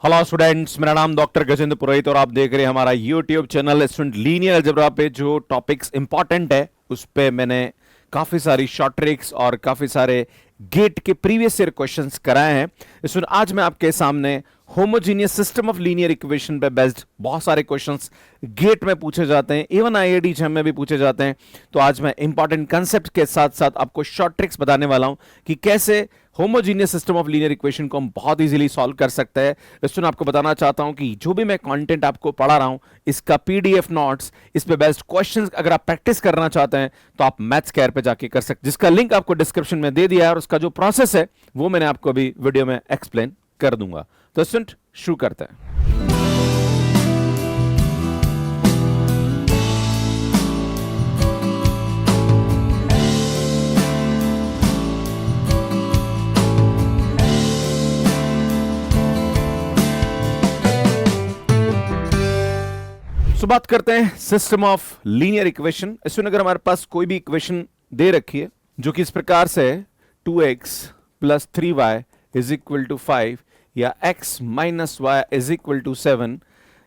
Hello students, मेरा नाम doctor Gajendra पुरोहित और आप देख रहे हैं हमारा YouTube channel student linear algebra पे जो टॉपिक्स इंपॉर्टेंट है उस पे मैंने काफी सारी शॉर्ट ट्रिक्स और काफी सारे गेट के प्रीवियस ईयर क्वेश्चंस कराए हैं। इसमें आज मैं आपके सामने homogeneous system of linear equation पे बेस्ड बहुत सारे क्वेश्चंस गेट में पूछे जाते हैं, इवन आईआईटी जैम में भी पूछे जाते हैं। तो आज मैं इंपॉर्टेंट कंसेप्ट के साथ साथ आपको शॉर्ट ट्रिक्स बताने वाला हूं कि कैसे homogeneous system of linear equation को हम बहुत इजीली सॉल्व कर सकते हैं। इसमें आपको बताना चाहता हूं कि जो भी मैं कंटेंट आपको पढ़ा रहा हूं इसका पीडीएफ नोट्स, इस पे बेस्ड क्वेश्चंस अगर आप प्रैक्टिस करना चाहते हैं तो आप मैथ्स केयर पे जाके कर सकते हैं, जिसका लिंक आपको डिस्क्रिप्शन में दे दिया है और उसका जो प्रोसेस है वो मैंने आपको अभी वीडियो में एक्सप्लेन कर दूंगा। तो स्टूडेंट शुरू करते हैं। तो बात करते हैं सिस्टम ऑफ लीनियर इक्वेशन। इसमें अगर हमारे पास कोई भी इक्वेशन दे रखी है जो कि इस प्रकार से 2x plus 3y is equal to 5 या x minus y is equal to 7,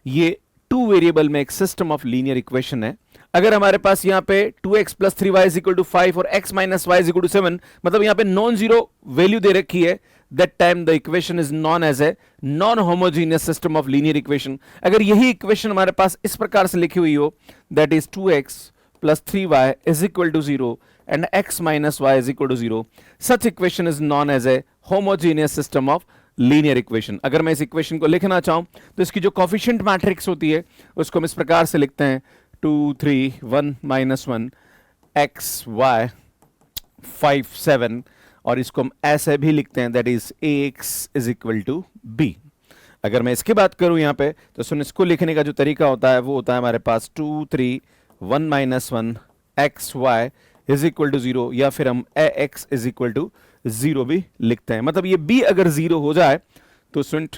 ये टू वेरिएबल में एक सिस्टम ऑफ लीनियर इक्वेशन है। अगर हमारे पास यहाँ पे 2x plus 3y is equal to 5 और x minus y is equal to 7, मतलब यहाँ पे नॉन जीरो वैल्यू दे रखी है, that time the equation is known as a non-homogeneous system of linear equation। अगर यही इक्वेशन हमारे पास इस प्रकार से लिखी हुई हो, that is 2x plus 3y is equal to 0 and x minus y is equal to 0, such equation is known as a homogeneous system of linear equation। अगर मैं इस इक्वेशन को लिखना चाहूं तो इसकी जो कोफिशिएंट मैट्रिक्स होती है उसको हम इस प्रकार से लिखते हैं 2 3 1 minus 1 x y 5 7, और इसको हम ऐसे भी लिखते हैं that is ax is equal to b। अगर मैं इसकी बात करूं यहां पे तो सुन, इसको लिखने का जो तरीका होता है वो होता है हमारे पास 2 3 1 minus 1 x y is equal to 0, या फिर हम ax इज इक्वल टू 0 भी लिखते हैं। मतलब ये b अगर 0 हो जाए तो सुन,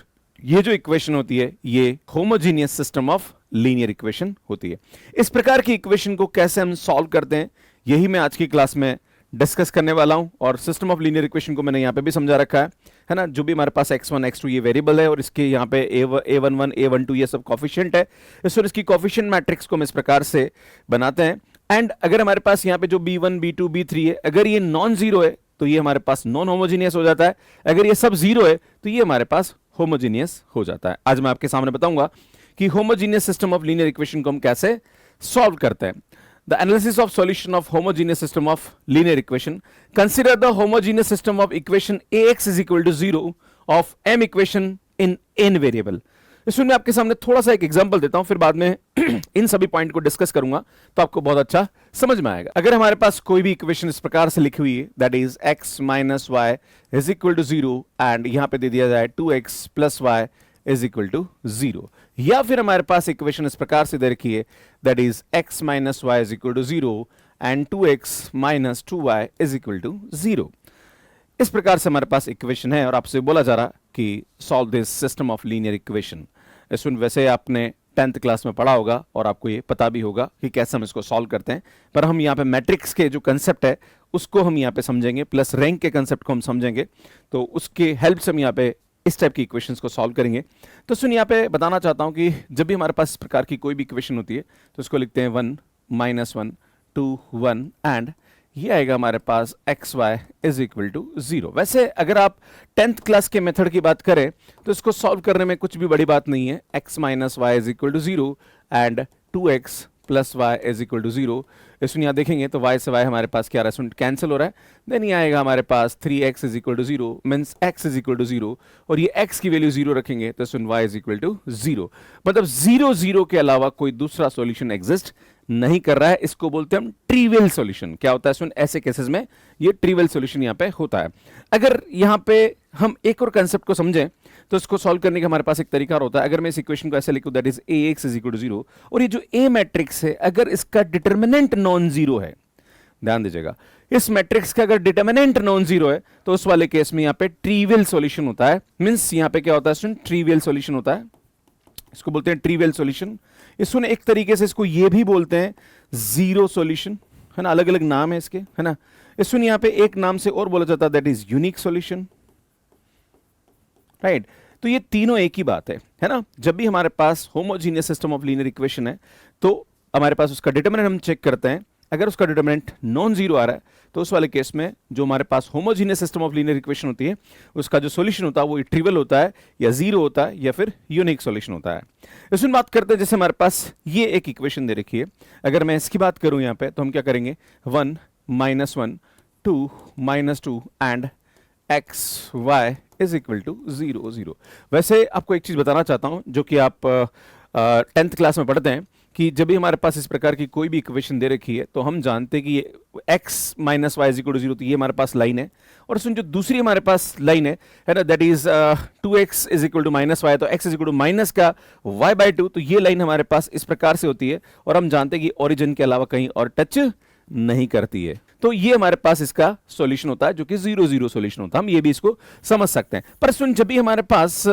ये जो इक्वेशन होती है ये homogeneous system of linear equation होती है। इस प्रकार की इक्वेशन को कैसे हम सॉल्व करते हैं यही मैं आज की क्लास में डिस्कस करने वाला हूं। और सिस्टम ऑफ लीनियर इक्वेशन को मैंने यहां पे भी समझा रखा है ना। जो भी हमारे पास x1 x2 ये वेरिएबल है और इसके यहां पे a11 a12 ये सब कोफिशिएंट है, इसकी कोफिशिएंट मैट्रिक्स को हम इस प्रकार से बनाते हैं। एंड अगर हमारे पास यहां पे जो b1 b2 b3 है, अगर ये नॉन जीरो है तो ये हमारे पास नॉन होमोजीनियस हो जाता है, अगर ये सब जीरो है तो ये हमारे पास होमोजीनियस हो जाता है। आज मैं आपके सामने बताऊंगा कि homogeneous system of linear equation को हम कैसे सॉल्व करते हैं। The analysis of solution of homogeneous system of linear equation. Consider the homogeneous system of equation ax is equal to 0 of m equation in n variable. इसमें मैं आपके सामने थोड़ा सा एक एग्जांपल देता हूं, फिर बाद में इन सभी पॉइंट को डिस्कस करूंगा तो आपको बहुत अच्छा समझ में आएगा। अगर हमारे पास कोई भी इक्वेशन इस प्रकार से लिखी हुई है that is x minus y is equal to 0 and यहां पे दे दिया जाए 2x plus y is equal to 0, या फिर हमारे पास इक्वेशन इस प्रकार से दे रखी है that is x minus y is equal to 0 and 2x minus 2y is equal to 0। इस प्रकार से हमारे पास इक्वेशन है और आपसे बोला जा रहा कि solve this system of linear equation. इसमें वैसे आपने 10th क्लास में पढ़ा होगा और आपको ये पता भी होगा कि कैसे हम इसको सॉल्व करते हैं, पर हम यहाँ पे मैट्रिक्स के जो कंसेप्ट है उसको हम यहाँ पे समझेंगे, प्लस रैंक के कंसेप्ट को हम समझेंगे, तो उसके हेल्प से हम यहाँ पे इस टाइप की इक्वेशंस को सॉल्व करेंगे। तो सुन, यहाँ पे बताना चाहता हूँ कि जब भी हमारे पास इस प्रकार की कोई भी इक्वेशन होती है तो उसको लिखते हैं 1 माइनस 1 2 1 एंड ये आएगा हमारे पास X Y is equal to 0। वैसे अगर आप 10th क्लास के मेथड की बात करें तो इसको सॉल्व करने में कुछ भी बड़ी बात नहीं है। x minus y is equal to 0 and 2x plus y is equal to 0। इसमें यहाँ देखेंगे तो y से y हमारे पास क्या रहा है, कैंसिल हो रहा है। देन ये आएगा हमारे पास 3x is equal to 0 means x is equal to 0, और ये x की वैल्यू 0 रखेंगे तो इसमें y इज इक्वल टू 0। मतलब 0 0 के अलावा कोई दूसरा सॉल्यूशन एग्जिस्ट नहीं कर रहा है। इसको बोलते हैं हम ट्रिवियल सॉल्यूशन। क्या होता है सुन, ऐसे केसेस में ये ट्रिवियल सॉल्यूशन यहाँ पे होता है। अगर यहाँ पे हम एक और कंसेप्ट को समझें तो इसको सॉल्व करने का हमारे पास एक तरीका होता है। अगर मैं इस इक्वेशन को ऐसे लिखूं that is ax is equal to 0, और ये जो a मैट्रिक्स है अगर इसका डिटर्मिनेंट नॉन जीरो है, ध्यान दीजिएगा, इस मैट्रिक्स का अगर डिटर्मिनेंट नॉन जीरो है तो उस वाले केस में यहाँ पे ट्रिवियल सॉल्यूशन होता है। मींस यहाँ पे क्या होता है, ट्रिवियल सॉल्यूशन होता है, इसको बोलते हैं ट्रिवियल सॉल्यूशन। इसको एक तरीके से इसको ये भी बोलते हैं जीरो सॉल्यूशन, है ना, अलग अलग नाम है इसके, है ना। इसको यहाँ पे एक नाम से और बोला जाता है that is unique solution, right. तो ये तीनों एक ही बात है ना। जब भी हमारे पास homogeneous system of linear equation है तो हमारे पास उसका डिटरमिनेंट हम चेक करते हैं। अगर उसका डिटरमिनेंट नॉन जीरो आ रहा है तो उस वाले केस में जो हमारे पास homogeneous system of linear equation होती है उसका जो सॉल्यूशन होता है वो ट्रिवियल होता है या जीरो होता है या फिर यूनिक सॉल्यूशन होता है। इसमें बात करते हैं, जैसे हमारे पास ये एक इक्वेशन दे रखी है, अगर मैं इसकी बात करूं यहां पे तो हम क्या करेंगे, 1 -1 2 -2 and x Y is equal to 0 0। वैसे आपको एक चीज बताना चाहता हूं जो कि आप 10th क्लास में पढ़ते हैं कि जब भी हमारे पास इस प्रकार की कोई भी इक्वेशन दे रखी है तो हम जानते हैं कि ये x minus y is equal to 0, तो ये हमारे पास लाइन है। और उसमें जो दूसरी हमारे पास लाइन है ना, that is 2x is equal to minus y, तो x is equal to minus का y/2, तो ये लाइन हमारे पास इस प्रकार से होती है और हम जानते हैं कि ओरिजिन के अलावा कहीं और टच नहीं करती है। तो ये हमारे पास इसका सॉल्यूशन होता है जो कि 0 0 सॉल्यूशन होता है। हम ये भी इसको समझ सकते हैं। पर सुन, जब भी हमारे पास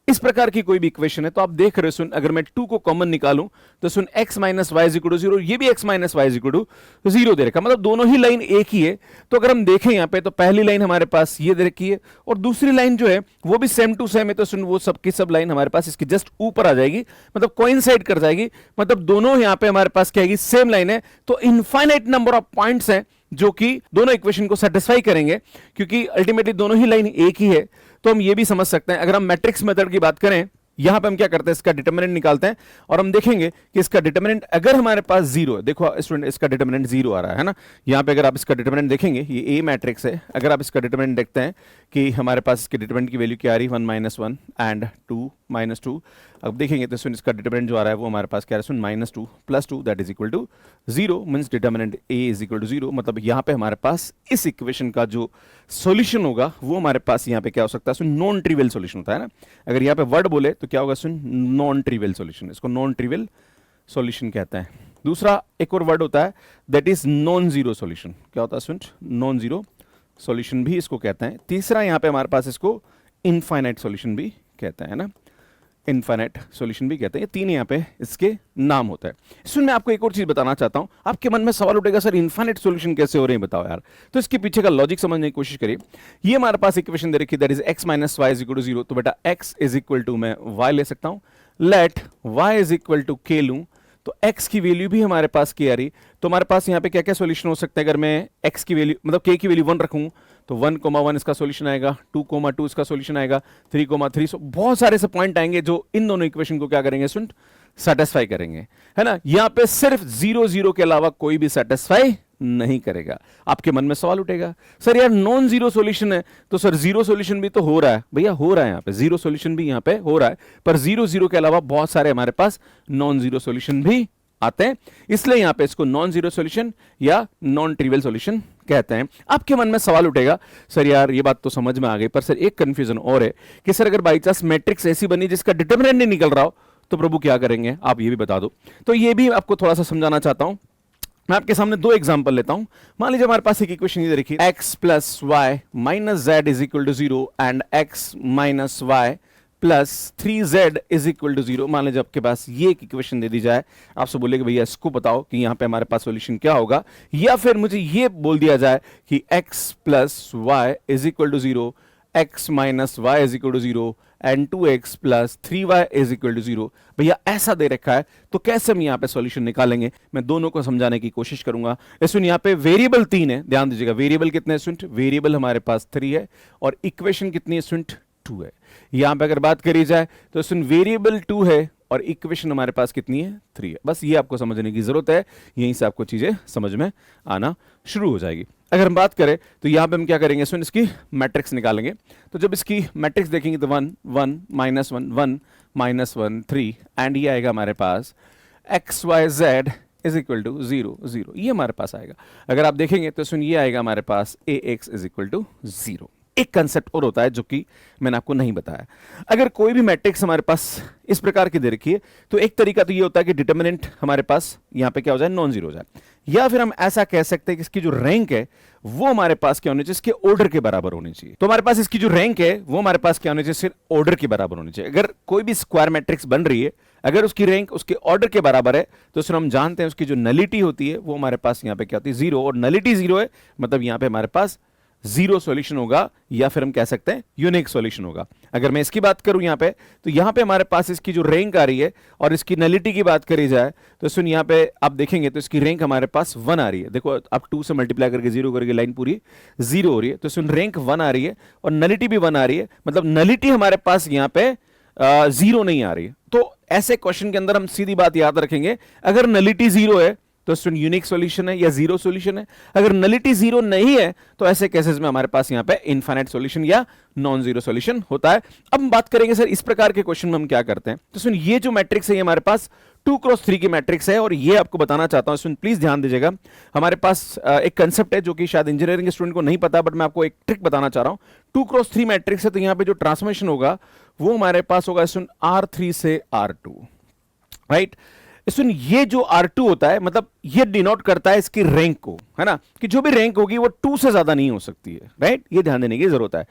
इस प्रकार की कोई भी इक्वेशन है तो आप देख रहे हो, सुन, अगर मैं 2 को कॉमन निकालूं तो सुन x minus y is equal to 0, ये भी x minus y is equal to 0 दे रखा, मतलब दोनों ही लाइन एक ही है। तो अगर हम देखें यहां पे तो पहली लाइन हमारे पास ये दे रखी है और दूसरी लाइन जो है वो भी सेम टू सेम है, तो सुन वो सब की सब लाइन हमारे पास इसकी जस्ट ऊपर आ जाएगी, मतलब कोइंसाइड कर जाएगी, मतलब दोनों यहां पे हमारे पास क्या आएगी, सेम लाइन है। तो इनफाइनाइट नंबर ऑफ पॉइंट्स हैं जो कि दोनों इक्वेशन को सेटिस्फाई करेंगे, क्योंकि अल्टीमेटली दोनों ही लाइन एक ही है। तो हम ये भी समझ सकते हैं, अगर हम मैट्रिक्स मेथड की बात करें, यहां पे हम क्या करते हैं, इसका डिटरमिनेंट निकालते हैं और हम देखेंगे कि इसका डिटरमिनेंट अगर हमारे पास 0 है, देखो स्टूडेंट इसका डिटरमिनेंट 0 आ रहा है ना, यहां पे अगर आप इसका डिटरमिनेंट देखेंगे, ये ए मैट्रिक्स है, अगर आप इसका डिटरमिनेंट देखते हैं कि हमारे पास इसके डिटरमिनेंट की वैल्यू क्या आ रही है, 1 -1 एंड 2 -2। अब देखेंगे तो सुन इसका डिटरमिनेंट जो आ रहा है वो हमारे पास क्या है, सुन -2 + 2 that is equal to 0, means determinant A is equal to 0। मतलब यहां पे हमारे पास इस इक्वेशन का जो सॉल्यूशन होगा वो हमारे पास यहां पे क्या हो सकता है, सुन नॉन ट्रिवियल सॉल्यूशन होता है ना। अगर यहां पे वर्ड बोले तो क्या होगा, सुन नॉन ट्रिवियल सॉल्यूशन, इसको नॉन ट्रिवियल सॉल्यूशन कहते हैं। दूसरा एक और वर्ड होता है that is non zero solution, क्या होता है, सुन नॉन जीरो सॉल्यूशन भी इसको कहते हैं। तीसरा यहां पे हमारे पास इसको इनफाइनाइट सॉल्यूशन भी कहते हैं ना, इनफाइनाइट सॉल्यूशन भी कहते हैं। ये तीन यहाँ पे इसके नाम होता है। इसमें मैं आपको एक और चीज बताना चाहता हूं, आपके मन में सवाल उठेगा, सर इनफाइनाइट सॉल्यूशन कैसे हो रहे हैं बताओ यार। तो इसके पीछे का लॉजिक समझने की कोशिश करिए। ये हमारे पास इक्वेशन दे रखी है that is x minus y is equal to 0, तो बेटा x इज इक्वल टू मैं y ले सकता हूं, let y is equal to k लूं तो x की वैल्यू भी हमारे पास k आ रही, तो हमारे पास यहाँ पे क्या क्या सॉल्यूशन हो सकता है। अगर मैं x की वैल्यू मतलब k की वैल्यू 1 रखूं तो 1,1 इसका सॉल्यूशन आएगा, 2,2 इसका सॉल्यूशन आएगा, 3,3, बहुत सारे से पॉइंट आएंगे जो इन दोनों इक्वेशन को क्या करेंगे, सुन सेटिस्फाई करेंगे, है ना। यहां पे सिर्फ 0 0 के अलावा कोई भी सेटिस्फाई नहीं करेगा। आपके मन में सवाल उठेगा, सर यार नॉन जीरो सॉल्यूशन है, तो सर जीरो सॉल्यूशन भी तो हो रहा है, भैया हो रहा है, यहां पे जीरो सॉल्यूशन भी यहां पे हो रहा है, पर 0 0 के अलावा बहुत सारे हमारे पास नॉन जीरो सॉल्यूशन भी आते हैं, इसलिए यहां पे इसको नॉन जीरो सॉल्यूशन या नॉन ट्रिवियल सॉल्यूशन कहते हैं। आपके मन में सवाल उठेगा, सर यार ये बात तो समझ में आ गई, पर सर एक कंफ्यूजन और है कि सर अगर बाई चांस मैट्रिक्स ऐसी बनी जिसका डिटरमिनेंट नहीं निकल रहा हो तो प्रभु क्या करेंगे, आप ये भी बता दो। तो ये भी आपको थोड़ा सा समझाना चाहता हूं। मैं आपके सामने दो एग्जांपल लेता हूं। मान लीजिए हमारे पास एक इक्वेशन ये देखिए, x plus y minus z is equal to 0 and x minus y plus 3z is equal to 0। मान लीजिए आपके पास ये एक इक्वेशन दे दी जाए, आपसे बोले कि भैया इसको बताओ कि यहां पे हमारे पास सॉल्यूशन क्या होगा, या फिर मुझे ये बोल दिया जाए कि x plus y is equal to 0, x minus y is equal to 0 and 2x plus 3y is equal to 0। भैया ऐसा दे रखा है तो कैसे हम यहां पे सॉल्यूशन निकालेंगे, मैं दोनों को समझाने की कोशिश करूंगा। सुन यहां पे वेरिएबल 3 है, ध्यान दीजिएगा, वेरिएबल कितने हैं सुन, वेरिएबल हमारे पास 3 है और इक्वेशन कितनी है सुन, 2 है। यहां पे अगर बात करी जाए तो सुन वेरिएबल 2 है और इक्वेशन हमारे पास कितनी है, 3 है। बस ये आपको समझने की जरूरत है, यहीं से आपको चीजें समझ में आना शुरू हो जाएगी। अगर हम बात करें तो यहां पे हम क्या करेंगे, सुन इसकी मैट्रिक्स निकालेंगे। तो जब इसकी मैट्रिक्स देखेंगे तो 1 1 -1 1 -1 3 एंड ये आएगा हमारे पास X Y Z is equal to 0 0, ये हमारे पास आएगा। अगर आप देखेंगे तो सुन ये आएगा हमारे पास ए एक्स इज इक्वल टू 0। एक कंसेप्ट और होता है जो कि मैंने आपको नहीं बताया। अगर कोई भी मैट्रिक्स हमारे पास इस प्रकार की दे रखी है तो एक तरीका तो ये होता है कि डिटरमिनेंट हमारे पास यहां पे क्या हो जाए, नॉन जीरो हो जाए, या फिर हम ऐसा कह सकते हैं कि इसकी जो रैंक है वो हमारे पास क्या होनी चाहिए, इसके ऑर्डर के बराबर होनी चाहिए। तो हमारे पास इसकी जो रैंक है वो हमारे पास क्या होनी चाहिए, सिर्फ ऑर्डर के बराबर होनी चाहिए। अगर कोई भी स्क्वायर मैट्रिक्स बन रही है, अगर उसकी रैंक उसके ऑर्डर के बराबर है तो फिर हम जानते हैं उसकी जो नलिटी होती है वो हमारे पास यहां पे क्या होती है, 0, और नलिटी 0 है मतलब यहां पे हमारे पास जीरो सॉल्यूशन होगा या फिर हम कह सकते हैं यूनिक सॉल्यूशन होगा। अगर मैं इसकी बात करूं यहां पे, तो यहां पे हमारे पास इसकी जो रैंक आ रही है और इसकी नलिटी की बात करी जाए तो सुन यहां पे आप देखेंगे तो इसकी रैंक हमारे पास 1 आ रही है। देखो आप 2 से मल्टीप्लाई करके 0 करके लाइन पूरी 0 हो रही है, तो सुन रैंक 1 आ रही है और नलिटी भी 1 आ रही है, मतलब नलिटी हमारे पास यहां पे 0 नहीं आ रही है। तो ऐसे क्वेश्चन के अंदर हम सीधी बात याद रखेंगे, अगर नलिटी 0 है तो स्टूडेंट यूनिक सॉल्यूशन है या जीरो सॉल्यूशन है। अगर नलिटी 0 नहीं है तो ऐसे केसेस में हमारे पास यहां पे इनफाइनाइट सॉल्यूशन या नॉन जीरो सॉल्यूशन होता है। अब हम बात करेंगे सर इस प्रकार के क्वेश्चन में हम क्या करते हैं। तो सुन ये जो मैट्रिक्स है ये हमारे पास 2x3 की मैट्रिक्स है और ये आपको बताना चाहता हूं, सुन प्लीज ध्यान दीजिएगा। हमारे पास एक कंसेप्ट है जो कि शायद इंजीनियरिंग के स्टूडेंट को नहीं पता, बट मैं आपको एक ट्रिक बताना चाह रहा हूं। 2x3 मैट्रिक्स है तो यहां पे जो ट्रांसफॉर्मेशन होगा वो हमारे पास होगा सुन R3 से R2, राइट। सुन ये जो R2 होता है मतलब ये डिनोट करता है इसकी रैंक को, है ना, कि जो भी रैंक होगी वो 2 से ज्यादा नहीं हो सकती है, राइट। ये ध्यान देने की जरूरत है।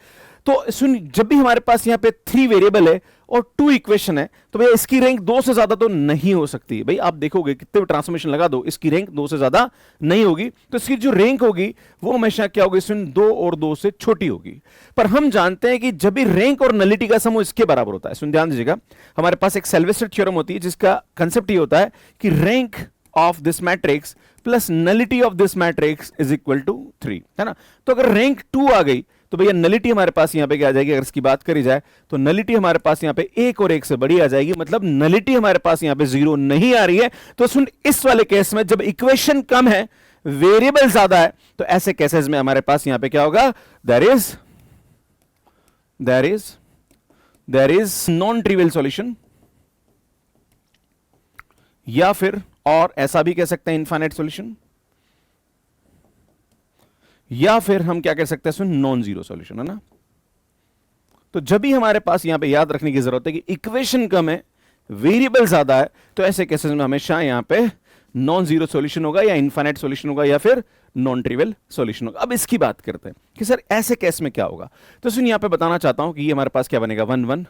तो सुन जब भी हमारे पास यहां पे 3 वेरिएबल है और 2 इक्वेशन है तो भैया इसकी रैंक 2 से ज्यादा तो नहीं हो सकती। भाई आप देखोगे कितने भी ट्रांसफॉर्मेशन लगा दो इसकी रैंक 2 से ज्यादा नहीं होगी, तो इसकी जो रैंक होगी वो हमेशा क्या होगी सुन 2 और 2 से छोटी होगी। पर हम जानते हैं कि जब भी रैंक और नलिटी का सम इसके बराबर होता है, सुन ध्यान दीजिएगा, हमारे पास एक सेल्वेस्टर थ्योरम होती है जिसका कंसेप्ट ये होता है कि rank of this matrix plus nullity of this matrix is equal to 3, है ना। तो अगर रैंक 2 आ गई तो भैया नलिटी हमारे पास यहां पे क्या आ जाएगी, अगर इसकी बात करी जाए तो नलिटी हमारे पास यहां पे 1 और 1 से बड़ी आ जाएगी, मतलब नलिटी हमारे पास यहां पे 0 नहीं आ रही है। तो सुन इस वाले केस में जब इक्वेशन कम है वेरिएबल ज्यादा है तो ऐसे केसेस में हमारे पास यहां पे क्या होगा, there is non trivial solution, या फिर और ऐसा भी कह सकते हैं इनफाइनाइट सॉल्यूशन, या फिर हम क्या कह सकते हैं सुन नॉन जीरो सॉल्यूशन, है ना। तो जब भी हमारे पास यहां पे याद रखने की जरूरत है कि इक्वेशन कम है वेरिएबल ज्यादा है तो ऐसे केसेस में हमेशा यहां पे नॉन जीरो सॉल्यूशन होगा या इनफाइनाइट सॉल्यूशन होगा या फिर नॉन ट्रिवियल सॉल्यूशन होगा। अब इसकी बात करते हैं कि सर ऐसे केस में क्या होगा। तो सुन यहां पे बताना चाहता हूं कि ये हमारे पास क्या बनेगा 1 1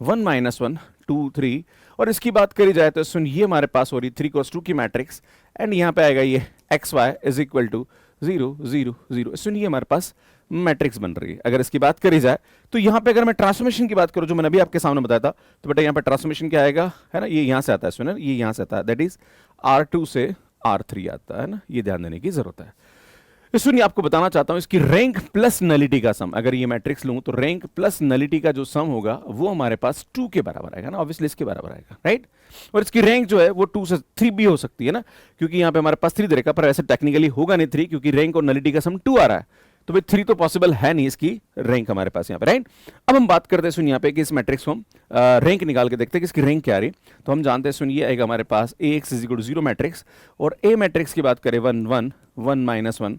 1 माइनस 1 2 3, और इसकी बात करी जाए तो सुन ये हमारे पास हो रही 3x2 की मैट्रिक्स एंड यहां पे आएगा ये xy इज इक्वल टू 0 0 0। सुनिए हमारे पास मैट्रिक्स बन रही है। अगर इसकी बात करी जाए तो यहां पे अगर मैं ट्रांसफॉर्मेशन की बात करूं जो मैंने अभी आपके सामने बताया था, तो बेटा यहां पे ट्रांसफॉर्मेशन क्या आएगा, है ना, ये यहां से आता है सुनिए, ये यहां से आता है, दैट इज R2 से R3 आता है ना, ये ध्यान देने की जरूरत है। सुनिए आपको बताना चाहता हूं इसकी रैंक प्लस नलिटी का सम, अगर ये मैट्रिक्स लूं तो रैंक प्लस नलिटी का जो सम होगा वो हमारे पास 2 के बराबर आएगा ना, ऑब्वियसली इसके बराबर आएगा, राइट। और इसकी रैंक जो है वो 2 से 3 भी हो सकती है ना, क्योंकि यहां पे हमारे पास 3 दे रखा, पर ऐसे टेक्निकली होगा नहीं 3, क्योंकि रैंक और नलिटी का सम 2 आ रहा है, तो भाई 3 तो पॉसिबल है नहीं इसकी रैंक हमारे पास यहाँ पे, राइट। अब हम बात करते हैं सुन यहाँ पे कि इस मैट्रिक्स को हम रैंक निकाल के देखते हैं कि इसकी रैंक क्या आ रही है। तो हम जानते हैं सुन ये आएगा हमारे पास AX is equal to 0 matrix, और A मैट्रिक्स की बात करें 1 1 1 माइनस 1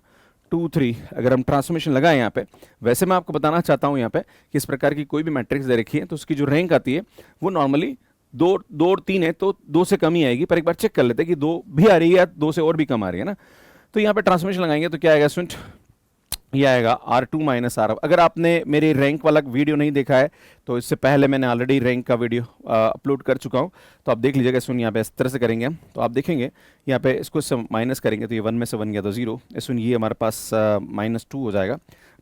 2 3, अगर हम ट्रांसफॉर्मेशन लगाएं यहाँ पे, वैसे मैं आपको बताना चाहता हूँ यहाँ पे कि इस प्रकार की कोई भी मैट्रिक्स दे रखी है तो उसकी जो रैंक आती है वो नॉर्मली 2 और 3 है तो 2 से कम ही आएगी, पर एक बार चेक कर लेते हैं कि 2 भी आ रही है या 2 से और भी कम आ रही है ना। तो यहाँ पे ट्रांसफॉर्मेशन लगाएंगे तो क्या आएगा सुन, ये आएगा R2 माइनस R। अगर आपने मेरे रैंक वाला वीडियो नहीं देखा है तो इससे पहले मैंने ऑलरेडी रैंक का वीडियो अपलोड कर चुका हूँ, तो आप देख लीजिएगा। सुन यहाँ पे इस तरह से करेंगे हम, तो आप देखेंगे यहाँ पे इसको माइनस करेंगे तो ये 1 में से 1 गया तो 0, सुन ये हमारे पास -2 हो जाएगा,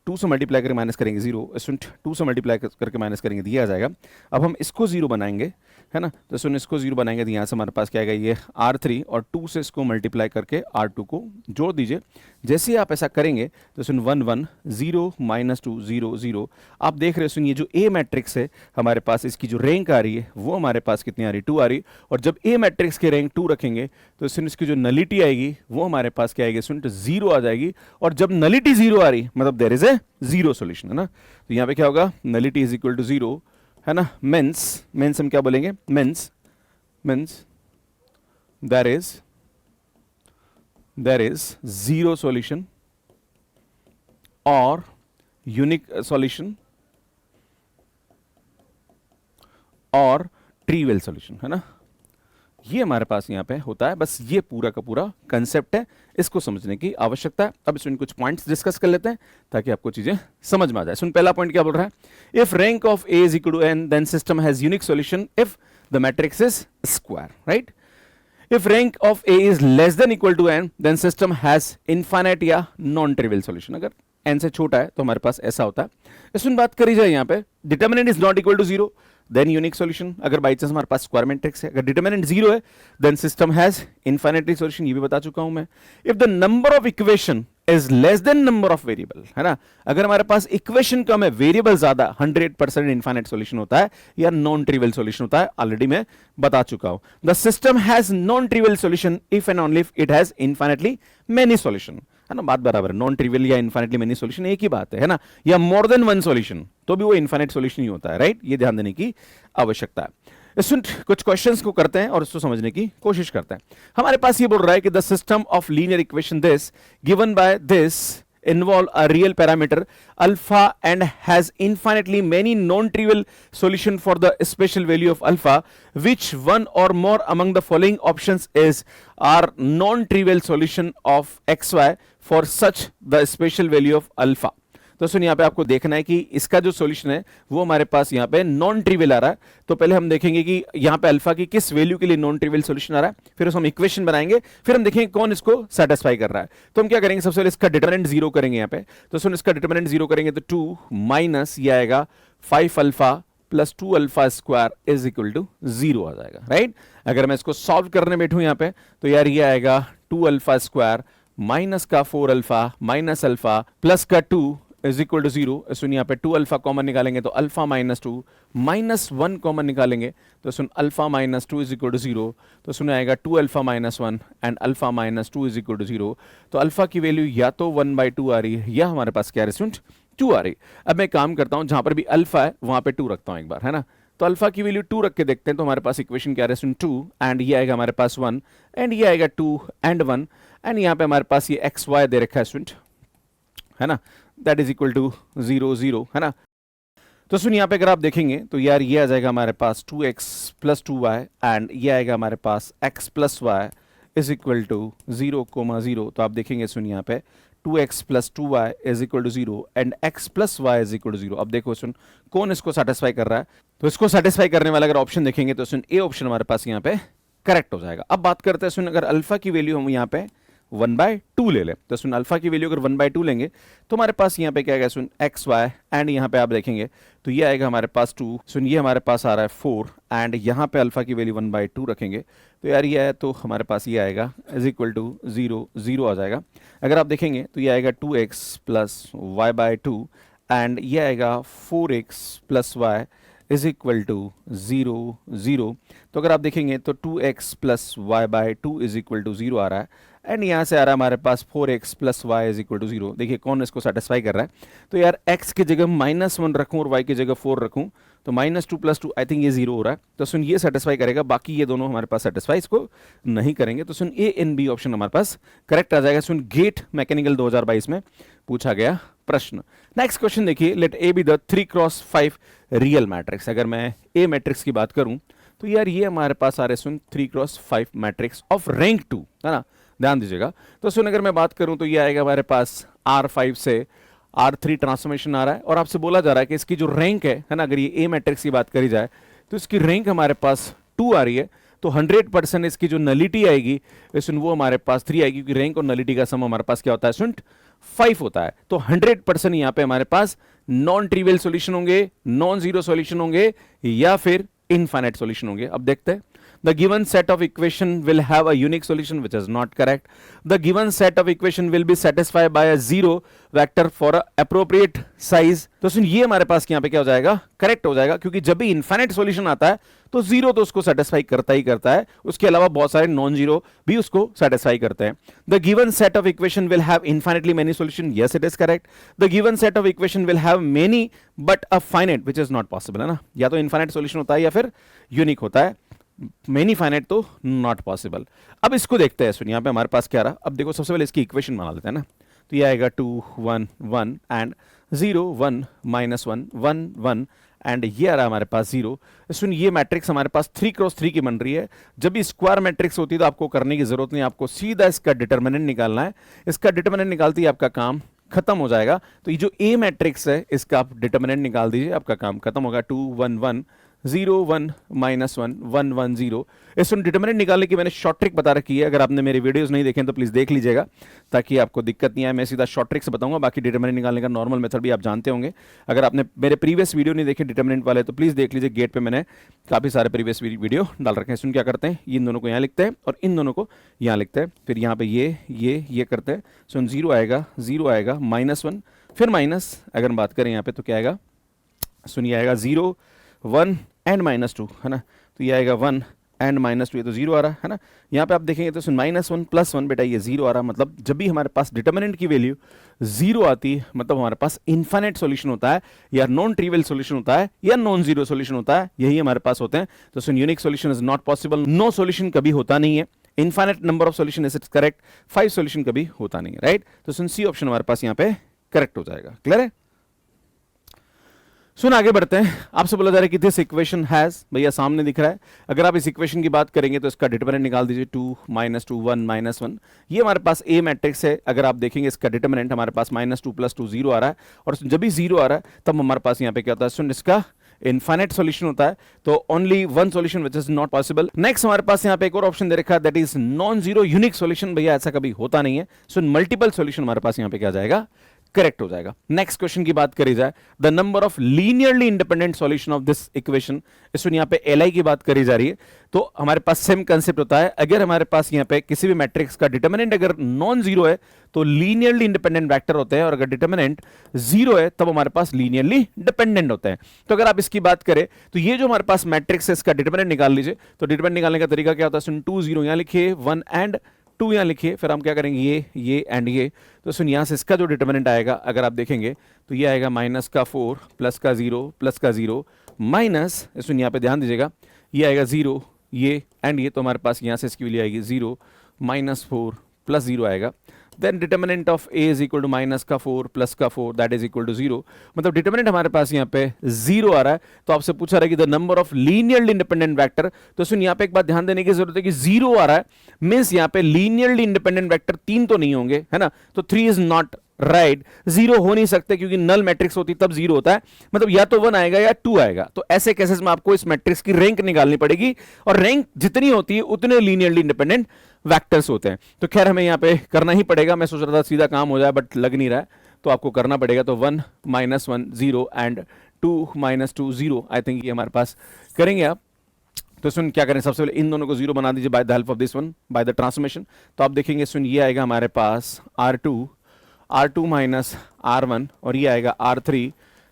2 से मल्टीप्लाई करके माइनस करेंगे 0, सुन 2 से मल्टीप्लाई करके माइनस करेंगे दिया आ जाएगा। अब हम इसको 0 बनाएंगे, है ना, तो सुन इसको 0 बनाएंगे तो यहाँ से हमारे पास क्या आएगा ये R3, और 2 से इसको मल्टीप्लाई करके R2 को जोड़ दीजिए। जैसे ही आप ऐसा करेंगे तो सुन 1 1 0 -2 0 0, आप देख रहे हो सुन ये जो A मैट्रिक्स है हमारे पास इसकी जो रैंक आ रही है वो हमारे पास कितनी आ रही है 2 आ रही है, और जब A मैट्रिक्स के रैंक 2 रखेंगे तो सुन इसकी जो नलिटी आएगी वो हमारे पास क्या आएगी सुन 0 आ जाएगी, और जब नलिटी 0 आ रही मतलब there is a zero solution, है ना। तो यहाँ पे क्या होगा, नलिटी इज इक्वल टू 0, है ना, मीन्स हम क्या बोलेंगे, means there is zero solution और यूनिक सॉल्यूशन और ट्रिवियल सॉल्यूशन, है ना। ये हमारे पास यहाँ पे होता है, बस ये पूरा का पूरा कंसेप्ट है, इसको समझने की आवश्यकता है। अब इसमें कुछ पॉइंट्स डिस्कस कर लेते हैं ताकि आपको चीजें समझ में आ जाए। सुन पहला पॉइंट क्या बोल रहा है, if rank of A is equal to n then system has unique solution if the matrix is square, right. If rank of A is less than equal to n then system has infinite या non trivial solution. अगर n से छोटा है तो हमारे पास ऐसा होता है। इसमें बात करी जाए यहाँ पे determinant is not equal to zero, then unique solution. अगर बाई चांस हमारे पास स्क्वायर मैट्रिक्स है, अगर डिटर्मिनेंट जीरो है then system has infinitely solution, ये भी बता चुका हूं मैं। If the number of equation is less than number of variable, है ना, अगर हमारे पास इक्वेशन कम है वेरिएबल ज्यादा, 100% इनफाइनाइट सॉल्यूशन होता है या नॉन ट्रिवियल सॉल्यूशन होता है, ऑलरेडी मैं बता चुका हूं। The system has non trivial solution if and only if it has infinitely many solution, है ना, बात बराबर है। नॉन ट्रिवियल या इनफाइनाइटली मेनी सॉल्यूशन एक ही बात है ना, या मोर देन वन सॉल्यूशन तो भी वो इनफाइनाइट सॉल्यूशन ही होता है, राइट, ये ध्यान देने की आवश्यकता है। स्टूडेंट कुछ क्वेश्चंस को करते हैं और उसको समझने की कोशिश करते हैं। हमारे पास ये बोल रहा है कि the system of linear equation this given by this involve a real parameter alpha and has infinitely many non-trivial solution for the special value of alpha, which one or more among the following options is are non-trivial solution of xy for such the special value of alpha। तो सुन यहाँ पे आपको देखना है कि इसका जो सॉल्यूशन है वो हमारे पास यहाँ पे नॉन ट्रिवियल आ रहा है। तो पहले हम देखेंगे कि यहाँ पे अल्फा की किस वैल्यू के लिए नॉन ट्रिवियल सॉल्यूशन आ रहा है, फिर उसको हम इक्वेशन बनाएंगे, फिर हम देखेंगे कौन इसको सेटिस्फाई कर रहा है। तो हम क्या करेंगे, सबसे पहले इसका डिटरमिनेंट जीरो करेंगे यहाँ पे। तो सुन इसका डिटरमिनेंट जीरो करेंगे तो 2 माइनस ये आएगा 5 alpha plus 2 alpha square is equal to 0 आ जाएगा, राइट। अगर मैं इसको सॉल्व करने बैठूं यहाँ पे तो यार ये आएगा 2 अल्फा स्क्वायर माइनस का 4 अल्फा माइनस अल्फा प्लस का 2 इज इक्वल टू 0। सुन यहाँ पे 2 अल्फा कॉमन निकालेंगे तो अल्फा माइनस 2 माइनस 1 कॉमन निकालेंगे तो सुन alpha minus 2 is equal to 0। तो सुन आएगा 2 alpha minus 1 and alpha minus 2 is equal to 0। तो अल्फा की वैल्यू या तो 1/2 आ रही है या हमारे पास क्या है स्टूडेंट 2 आ रही। अब मैं काम करता हूं, जहां पर भी अल्फा है वहां पे 2 रखता हूं एक बार, है ना। तो अल्फा की वैल्यू 2 रख के देखते हैं तो हमारे पास इक्वेशन क्या है 2 एंड ये आएगा हमारे पास 1 एंड ये आएगा 2 एंड 1 एंड यहाँ पे हमारे पास ये एक्स वाई दे रखा है स्टूडेंट, है ना, दैट इज इक्वल टू 0 0, है ना। तो सुन यहाँ पे अगर आप देखेंगे तो यार ये आ जाएगा हमारे पास 2x प्लस 2y एंड ये आएगा हमारे पास x plus y is equal to 0,0। तो आप देखेंगे सुन यहाँ पे 2x plus 2y is equal to 0 and x plus y is equal to 0। अब देखो सुन कौन इसको सेटिस्फाई कर रहा है, तो इसको सेटिस्फाई करने वाला अगर ऑप्शन देखेंगे तो सुन ए ऑप्शन हमारे पास यहाँ पे करेक्ट हो जाएगा। अब बात करते हैं सुन अगर अल्फा की वैल्यू हम यहाँ पे 1/2 ले लें तो सुन अल्फा की वैल्यू अगर 1/2 लेंगे तो हमारे पास यहाँ पे क्या आएगा सुन एक्स वाई एंड यहाँ पे आप देखेंगे तो ये आएगा हमारे पास 2, सुन ये हमारे पास आ रहा है 4 एंड यहाँ पे अल्फा की वैल्यू 1/2 रखेंगे तो यार ये है तो हमारे पास ये आएगा इज इक्वल टू 0 0 आ जाएगा। अगर आप देखेंगे तो ये आएगा 2x प्लस y/2 एंड ये आएगा 4x plus y is equal to 0 0। तो अगर आप देखेंगे तो 2x plus y/2 is equal to 0 आ रहा है एंड यहाँ से आ रहा है हमारे पास 4x plus y is equal to 0। देखिए कौन इसको सेटिस्फाई कर रहा है, तो यार x की जगह -1 रखूँ और y की जगह 4 रखूँ तो -2 प्लस 2 आई थिंक ये 0 हो रहा है। तो सुन ये सेटिस्फाई करेगा, बाकी ये दोनों हमारे पास सेटिस्फाई इसको नहीं करेंगे। तो सुन ए एंड बी ऑप्शन हमारे पास करेक्ट आ जाएगा। सुन गेट मैकेनिकल 2022 में पूछा गया प्रश्न। नेक्स्ट क्वेश्चन देखिए, let A be the 3x5 real matrix. अगर मैं ए मैट्रिक्स की बात करूं तो यार ये हमारे पास आ रहे सुन 3x5 मैट्रिक्स ऑफ रैंक 2, है ना, ध्यान दीजिएगा। तो सुन अगर मैं बात करूं तो ये आएगा हमारे पास R5 से R3 ट्रांसफॉर्मेशन आ रहा है और आपसे बोला जा रहा है कि इसकी जो रैंक है ना, अगर ये ए मैट्रिक्स की बात करी जाए तो इसकी रैंक हमारे पास 2 आ रही है। तो 100% इसकी जो नलिटी आएगी सुन वो हमारे पास 3 आएगी, क्योंकि रैंक और नलिटी का सम हमारे पास क्या होता है सुन 5 होता है। तो 100% यहाँ पे हमारे पास नॉन ट्रिवियल सॉल्यूशन होंगे, नॉन जीरो सॉल्यूशन होंगे या फिर इनफाइनाइट सॉल्यूशन होंगे। अब देखते हैं। The given set of equation will have a unique solution, which is not correct. The given set of equation will be satisfied by a zero vector for a appropriate size. तो सुन ये हमारे पास यहाँ पे क्या हो जाएगा, करेक्ट हो जाएगा, क्योंकि जब भी इनफाइनाइट सॉल्यूशन आता है तो जीरो तो उसको सेटिस्फाई करता ही करता है, उसके अलावा बहुत सारे नॉन जीरो भी उसको सेटिस्फाई करते हैं। The given set of equation will have infinitely many solution. Yes, it is correct. The given set of equation will have many but a finite, which is not possible, है ना। या तो infinite solution होता है या फिर unique होता है, मेनी फाइनाइट तो नॉट पॉसिबल। अब इसको देखते हैं सुन यहाँ पे हमारे पास क्या रहा। अब देखो सबसे पहले इसकी इक्वेशन बना लेते हैं ना। तो ये आएगा 2 1 1 एंड 0 1 -1 1 1 एंड ये आ रहा है हमारे पास 0। सुन ये मैट्रिक्स हमारे पास 3x3 की बन रही है। जब भी स्क्वायर मैट्रिक्स होती है तो आपको करने की जरूरत नहीं, आपको सीधा इसका डिटर्मिनेंट निकालना है। इसका डिटर्मिनेंट निकालते ही आपका काम खत्म हो जाएगा। तो ये जो ए मैट्रिक्स है इसका आप डिटर्मिनेंट निकाल दीजिए, आपका काम खत्म होगा। 2 1 1 0 1 -1 1 1 0। इसमें डिटरमिनेंट निकालने की मैंने शॉर्ट ट्रिक बता रखी है, अगर आपने मेरे वीडियोस नहीं देखे तो प्लीज देख लीजिएगा ताकि आपको दिक्कत नहीं आए। मैं सीधा शॉर्ट ट्रिक से बताऊंगा, बाकी डिटरमिनेंट निकालने का नॉर्मल मेथड भी आप जानते होंगे। अगर आपने मेरे प्रीवियस वीडियो नहीं देखे डिटरमिनेंट वाले तो प्लीज देख लीजिए, गेट पे मैंने काफी सारे प्रीवियस वीडियो डाल रखे हैं। सुन क्या करते हैं, इन दोनों को यहाँ लिखते हैं और इन दोनों को यहाँ लिखते हैं, फिर यहाँ पे ये करते हैं। सुन 0 आएगा -1 फिर माइनस, अगर हम बात करें यहाँ पे तो क्या आएगा, सुनिए आएगा 0 1 एंड -2 है ना, तो ये आएगा 1 एंड -2, ये तो 0 आ रहा है ना। यहाँ पे आप देखेंगे तो -1 + 1 बेटा ये 0 आ रहा है, मतलब जब भी हमारे पास डिटरमिनेंट की वैल्यू 0 आती है मतलब हमारे पास इनफाइनाइट सॉल्यूशन होता है, या नॉन ट्रिवियल सॉल्यूशन होता है, या नॉन जीरो सॉल्यूशन होता है, यही हमारे पास होते हैं। तो सुन unique solution is not possible, no solution कभी होता नहीं है, infinite number of solution is it's correct, 5 solution कभी होता नहीं है, राइट। तो सुन सी ऑप्शन हमारे पास यहाँ पे करेक्ट हो जाएगा। क्लियर है। सुन आगे बढ़ते हैं। आपसे बोला जा रहा है कि दिस इक्वेशन हैज, भैया सामने दिख रहा है, अगर आप इस इक्वेशन की बात करेंगे तो इसका डिटरमिनेंट निकाल दीजिए 2 -2 1 -1। ये हमारे पास ए मैट्रिक्स है, अगर आप देखेंगे इसका डिटरमिनेंट हमारे पास -2 + 2 0 आ रहा है, और जब भी 0 आ रहा है तब हमारे पास यहाँ पे क्या होता है, सुन इसका इनफाइनाइट सॉल्यूशन होता है, तो only one solution which is not possible. Next हमारे पास यहाँ पे एक और ऑप्शन दे रखा है, that is non zero unique solution, भैया ऐसा कभी होता नहीं है। सो मल्टीपल सॉल्यूशन हमारे पास यहाँ पे क्या जाएगा, करेक्ट हो जाएगा। नेक्स्ट क्वेश्चन की बात करी जाए, the number of linearly independent solution of this equation, इसमें यहाँ पे एलआई की बात करी जा रही है, तो हमारे पास सेम कंसेप्ट होता है। अगर हमारे पास यहाँ पे किसी भी मैट्रिक्स का डिटरमिनेंट अगर नॉन जीरो है तो लीनियरली इंडिपेंडेंट वेक्टर होते हैं, और अगर डिटरमिनेंट जीरो है तब हमारे पास लीनियरली डिपेंडेंट होते हैं। तो अगर आप इसकी बात करें तो ये जो हमारे पास मैट्रिक्स है इसका डिटरमिनेंट निकाल लीजिए। तो डिटरमिनेंट निकालने का तरीका क्या होता है, 2 0 यहां लिखिए, 1 एंड 2 यहां लिखिए, फिर हम क्या करेंगे ये एंड ये। तो सुन यहां से इसका जो डिटरमिनेंट आएगा अगर आप देखेंगे तो ये आएगा -4 + 0 माइनस, सुन यहां पे ध्यान दीजिएगा, ये आएगा 0 ये एंड ये, तो हमारे पास यहां से इसकी वैल्यू आएगी 0 -4 + 0 आएगा। Then determinant of a is equal to -4 + 4 that is equal to 0, मतलब डिटरमिनेंट हमारे पास यहाँ पे 0 आ रहा है। तो आपसे पूछा रहा है कि the number of linearly independent vector, तो सुन यहाँ पे एक बात ध्यान देने की जरूरत है कि 0 आ रहा है मींस यहाँ पे लीनियरली इंडिपेंडेंट वेक्टर 3 तो नहीं होंगे, है ना, तो 3 इज नॉट राइट, 0 हो नहीं सकते क्योंकि नल मैट्रिक्स होती तब 0 होता है, मतलब या तो 1 आएगा या 2 आएगा। तो ऐसे केसेस में आपको इस मैट्रिक्स की रैंक निकालनी पड़ेगी, और रैंक जितनी होती है उतने लीनियरली इंडिपेंडेंट वेक्टर्स होते हैं। तो खैर हमें यहाँ पे करना ही पड़ेगा, मैं सोच रहा था सीधा काम हो जाए बट लग नहीं रहा है, तो आपको करना पड़ेगा। तो 1 -1 0 एंड 2 -2 0, आई थिंक ये हमारे पास करेंगे आप। तो सुन क्या करें, सबसे पहले इन दोनों को 0 बना दीजिए by the help of this one, by the transformation. तो आप देखेंगे सुन ये आएगा हमारे पास R2 -R1, और ये आएगा R3,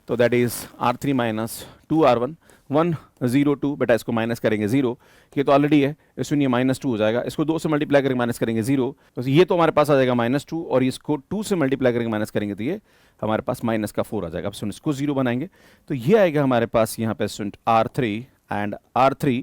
तो दैट इज R3 - 2R1 1 0 2, बेटा इसको माइनस करेंगे 0, ये तो ऑलरेडी है, इसमें ये -2 हो जाएगा, इसको 2 से मल्टीप्लाई करके माइनस करेंगे 0, तो ये तो हमारे पास आ जाएगा -2, और इसको 2 से मल्टीप्लाई करके माइनस करेंगे तो ये हमारे पास -4 आ जाएगा। अब सुन इसको 0 बनाएंगे तो ये आएगा हमारे पास यहाँ पे सुन R3 एंड R3,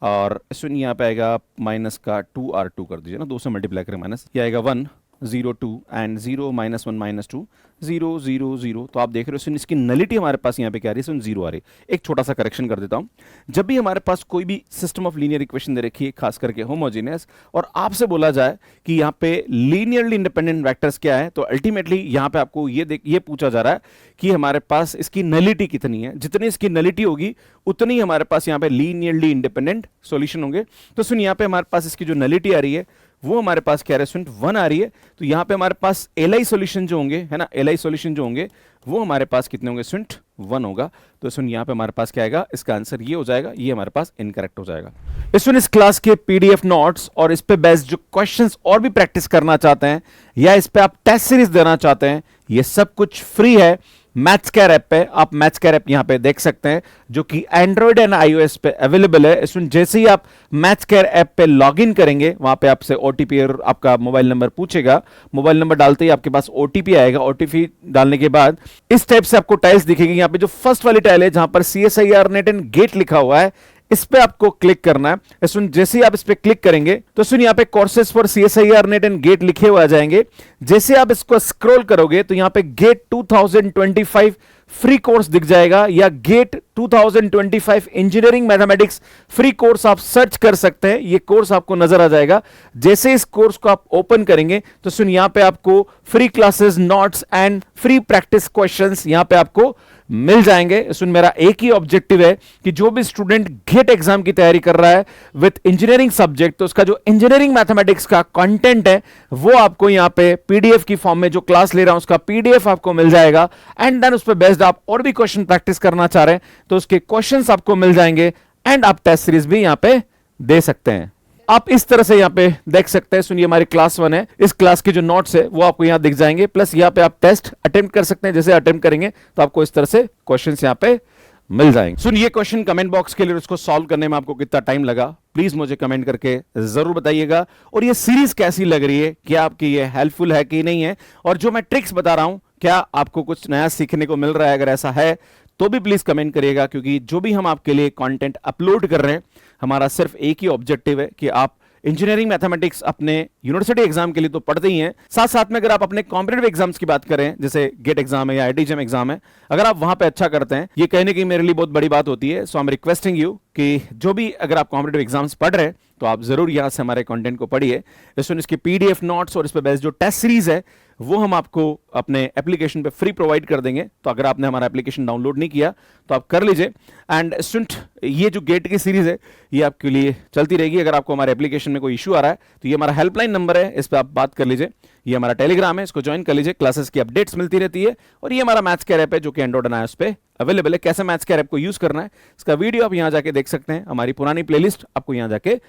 और सुन यहाँ पे आएगा -2R2 कर दीजिए ना, 2 से मल्टीप्लाई करके माइनस, ये आएगा 1 0 2 एंड 0 -1 -2 0 0 0। तो आप देख रहे हो सुन इसकी नलिटी हमारे पास यहाँ पे क्या आ रही है, सुन 0 आ रही है। एक छोटा सा करेक्शन कर देता हूँ, जब भी हमारे पास कोई भी सिस्टम ऑफ लीनियर इक्वेशन दे रखी है, खास करके होमोजेनियस, और आपसे बोला जाए कि यहाँ पे लीनियरली इंडिपेंडेंट वेक्टर्स क्या है, तो अल्टीमेटली यहाँ पे आपको ये पूछा जा रहा है कि हमारे पास इसकी नलिटी कितनी है, जितनी इसकी नलिटी होगी उतनी हमारे पास यहाँ पे लीनियरली इंडिपेंडेंट सॉल्यूशन होंगे। तो सुन यहाँ पे हमारे पास इसकी जो नलिटी आ रही है वो हमारे पास क्या है, 1 आ रही है, तो यहाँ पे हमारे पास एलआई सॉल्यूशन जो होंगे, है ना, एलआई सॉल्यूशन जो होंगे वो हमारे पास कितने होंगे, 1 होगा। तो सुन यहाँ पे हमारे पास क्या आएगा, इसका आंसर ये हो जाएगा, ये हमारे पास इनकरेक्ट हो जाएगा। इस क्लास के पीडीएफ नोट्स और इस पे बेस्ड जो क्वेश्चंस और भी प्रैक्टिस करना चाहते हैं, या इस पे आप टेस्ट सीरीज देना चाहते हैं, ये सब कुछ फ्री है मैथ्सकेयर ऐप पे। आप मैथ्सकेयर ऐप यहाँ पे देख सकते हैं जो कि एंड्रॉइड एंड आईओएस पे अवेलेबल है। इसमें जैसे ही आप मैथ्सकेयर ऐप पे लॉगिन करेंगे, वहां पे आपसे ओटीपी और आपका मोबाइल नंबर पूछेगा, मोबाइल नंबर डालते ही आपके पास ओटीपी आएगा। ओटीपी डालने के बाद इस टाइप से आपको टाइल्स दिखेगी। यहाँ पे जो फर्स्ट वाली टाइल है जहां पर CSIR नेट एंड गेट लिखा हुआ है, इस पे आपको क्लिक करना है। सुन जैसे ही आप इस पे क्लिक करेंगे तो सुन यहाँ पे courses for CSIR NET and GATE लिखे हुए आ जाएंगे। जैसे आप इसको स्क्रॉल करोगे तो यहाँ पे गेट 2025 फ्री कोर्स दिख जाएगा, या GATE 2025 engineering mathematics free course आप सर्च कर सकते हैं, ये कोर्स आपको नजर आ जाएगा। जैसे इस कोर्स को आप ओपन करेंगे तो सुन यहाँ पे आपको free classes, notes and free practice questions यहाँ पे आपको मिल जाएंगे। इसमें मेरा एक ही ऑब्जेक्टिव है कि जो भी स्टूडेंट गेट एग्जाम की तैयारी कर रहा है विथ इंजीनियरिंग सब्जेक्ट, तो उसका जो इंजीनियरिंग मैथमेटिक्स का कंटेंट है वो आपको यहां पे पीडीएफ की फॉर्म में जो क्लास ले रहा हूं उसका पीडीएफ आपको मिल जाएगा। एंड देन उस पर बेस्ड आप और भी क्वेश्चन प्रैक्टिस करना चाह रहे हैं तो उसके क्वेश्चंस आपको मिल जाएंगे एंड आप टेस्ट सीरीज भी यहां पे दे सकते हैं। आप इस तरह से यहां पे देख सकते हैं। सुनिए, हमारी क्लास 1 है, इस क्लास के जो नोट्स है वो आपको यहां दिख जाएंगे, प्लस यहां पे आप टेस्ट अटेम्प्ट कर सकते हैं। जैसे अटेम्प्ट करेंगे तो आपको इस तरह से क्वेश्चंस यहां पे मिल जाएंगे। सुनिए, क्वेश्चन कमेंट बॉक्स के लिए उसको सॉल्व करने में आपको कितना टाइम लगा प्लीज मुझे कमेंट करके जरूर बताइएगा। और ये सीरीज कैसी लग रही है, क्या आपकी ये हेल्पफुल है कि नहीं है, और जो मैं ट्रिक्स बता रहा हूं क्या आपको कुछ नया सीखने को मिल रहा है। अगर ऐसा है तो भी प्लीज कमेंट करिएगा, क्योंकि जो भी हम आपके लिए कंटेंट अपलोड कर रहे हैं हमारा सिर्फ एक ही ऑब्जेक्टिव है कि आप इंजीनियरिंग मैथमेटिक्स अपने यूनिवर्सिटी एग्जाम के लिए तो पढ़ते ही हैं, साथ साथ में अगर आप अपने कॉम्पिटिटिव एग्जाम्स की बात करें, जैसे गेट एग्जाम है या आईआईटी एग्जाम है, अगर आप वहां पे अच्छा करते हैं, ये कहने की मेरे लिए बहुत बड़ी बात होती है। सो आई एम रिक्वेस्टिंग यू कि जो भी अगर आप कॉम्पिटिटिव एग्जाम्स पढ़ रहे हैं तो आप जरूर यहां से हमारे कंटेंट को पढ़िए। इसकी पीडीएफ नोट्स और इस पे बेस्ड जो टेस्ट सीरीज है वो हम आपको अपने एप्लीकेशन पे फ्री प्रोवाइड कर देंगे। तो अगर आपने हमारा एप्लीकेशन डाउनलोड नहीं किया तो आप कर लीजिए। एंड स्टूडेंट, ये जो गेट की सीरीज है ये आपके लिए चलती रहेगी। अगर आपको हमारे एप्लीकेशन में कोई इशू आ रहा है तो ये हमारा हेल्पलाइन नंबर है, इस पर आप बात कर लीजिए। ये हमारा टेलीग्राम है, इसको ज्वाइन कर लीजिए, क्लासेस की अपडेट्स मिलती रहती है। और ये हमारा मैथ्स केयर ऐप है जो कि एंड्रॉइड एंड आईओएस पे अवेलेबल है। कैसे मैथ्स केयर ऐप को यूज करना है इसका वीडियो आप यहां जाके देख सकते हैं। हमारी पुरानी प्लेलिस्ट आपको यहां जाके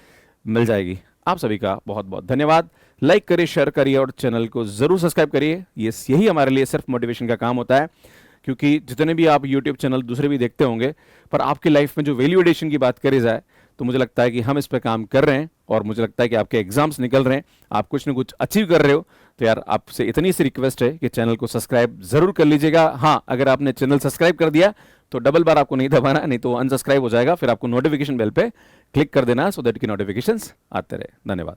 मिल जाएगी। आप सभी का बहुत बहुत धन्यवाद। लाइक करिए, शेयर करिए और चैनल को जरूर सब्सक्राइब करिए। यही हमारे लिए सिर्फ मोटिवेशन का काम होता है, क्योंकि जितने भी आप यूट्यूब चैनल दूसरे भी देखते होंगे, पर आपकी लाइफ में जो वैल्यू एडिशन की बात करी जाए तो मुझे लगता है कि हम इस पर काम कर रहे हैं। और मुझे लगता है कि आपके एग्जाम्स निकल रहे हैं, आप कुछ ना कुछ अचीव कर रहे हो, तो यार आपसे इतनी सी रिक्वेस्ट है कि चैनल को सब्सक्राइब जरूर कर लीजिएगा। हाँ, अगर आपने चैनल सब्सक्राइब कर दिया तो डबल बार आपको नहीं दबाना, नहीं तो अनसब्सक्राइब हो जाएगा। फिर आपको नोटिफिकेशन बेल पे क्लिक कर देना सो दैट की नोटिफिकेशंस आते रहे। धन्यवाद।